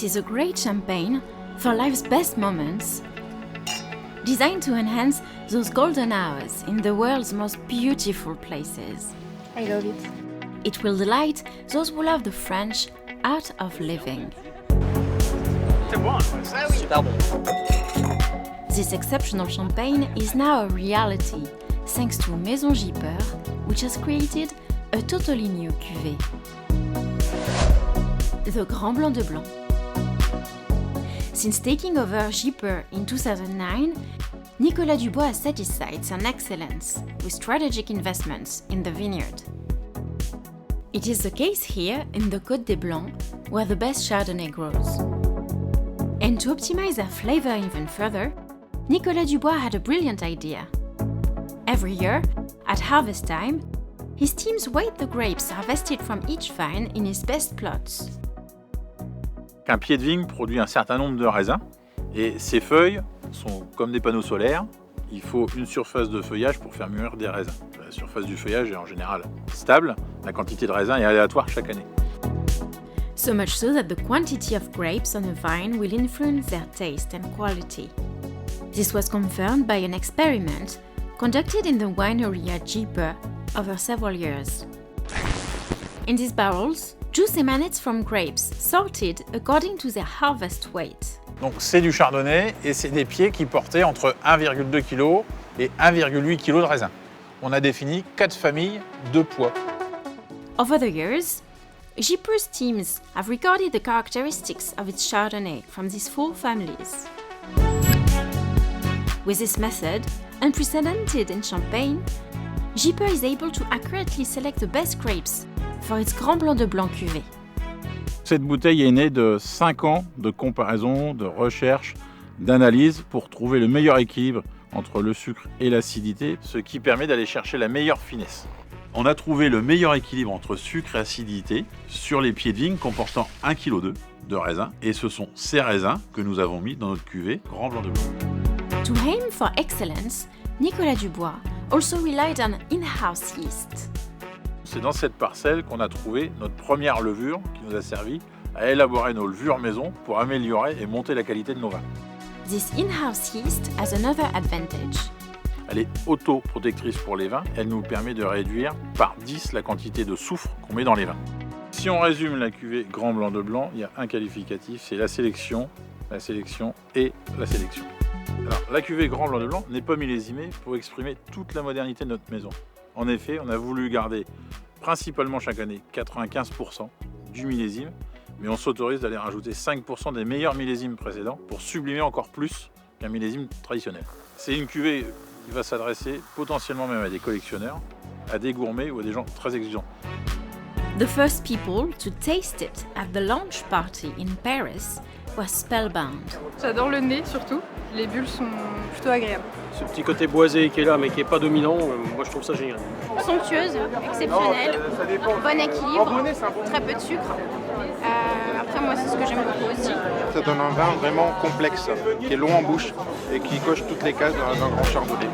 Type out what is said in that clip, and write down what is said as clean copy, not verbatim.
This is a great champagne for life's best moments, designed to enhance those golden hours in the world's most beautiful places. I love it. It will delight those who love the French art of living. Super bon. This exceptional champagne is now a reality, thanks to Maison Gipper, which has created a totally new cuvée. The Grand Blanc de Blanc. Since taking over Gipper in 2009, Nicolas Dubois has set his sights on excellence with strategic investments in the vineyard. It is the case here in the Côte des Blancs, where the best Chardonnay grows. And to optimize their flavor even further, Nicolas Dubois had a brilliant idea. Every year, at harvest time, his teams weigh the grapes harvested from each vine in his best plots. Un pied de vigne produit un certain nombre de raisins et ces feuilles sont comme des panneaux solaires. Il faut une surface de feuillage pour faire mûrir des raisins. La surface du feuillage est en général stable, la quantité de raisins est aléatoire chaque année. So much so that the quantity of grapes on a vine will influence their taste and quality. This was confirmed by an experiment conducted in the winery at Gipper over several years. In these barrels, juice emanates from grapes sorted according to their harvest weight. Donc c'est du chardonnay et c'est des pieds qui portaient entre 1,2 kg et 1,8 kg de raisins. On a défini 4 familles de poids. Over the years, Gipper's teams have recorded the characteristics of its Chardonnay from these 4 families. With this method, unprecedented in Champagne, Gipper is able to accurately select the best grapes for its Grand Blanc de Blanc cuvée. Cette bouteille est née de 5 ans de comparaison, de recherche, d'analyse pour trouver le meilleur équilibre entre le sucre et l'acidité, ce qui permet d'aller chercher la meilleure finesse. On a trouvé le meilleur équilibre entre sucre et acidité sur les pieds de vigne comportant 1,2 kg de raisins et ce sont ces raisins que nous avons mis dans notre cuvée Grand Blanc de Blanc. To aim for excellence, Nicolas Dubois also relied on in-house yeast. C'est dans cette parcelle qu'on a trouvé notre première levure qui nous a servi à élaborer nos levures maison pour améliorer et monter la qualité de nos vins. This in-house yeast has another advantage. Elle est autoprotectrice pour les vins, elle nous permet de réduire par 10 la quantité de soufre qu'on met dans les vins. Si on résume la cuvée Grand Blanc de Blanc, il y a un qualificatif, c'est la sélection et la sélection. Alors, la cuvée Grand Blanc de Blanc n'est pas millésimée pour exprimer toute la modernité de notre maison. En effet, on a voulu garder principalement chaque année 95% du millésime, mais on s'autorise d'aller rajouter 5% des meilleurs millésimes précédents pour sublimer encore plus qu'un millésime traditionnel. C'est une cuvée qui va s'adresser potentiellement même à des collectionneurs, à des gourmets ou à des gens très exigeants. The first people to taste it at the launch party in Paris were spellbound. J'adore le nez surtout. Les bulles sont plutôt agréables. Ce petit côté boisé qui est là mais qui n'est pas dominant, moi je trouve ça génial. Somptueuse, exceptionnelle, bon équilibre, très peu de sucre. Après moi c'est ce que j'aime beaucoup aussi. Ça donne un vin vraiment complexe, qui est long en bouche et qui coche toutes les cases d'un grand chardonnay.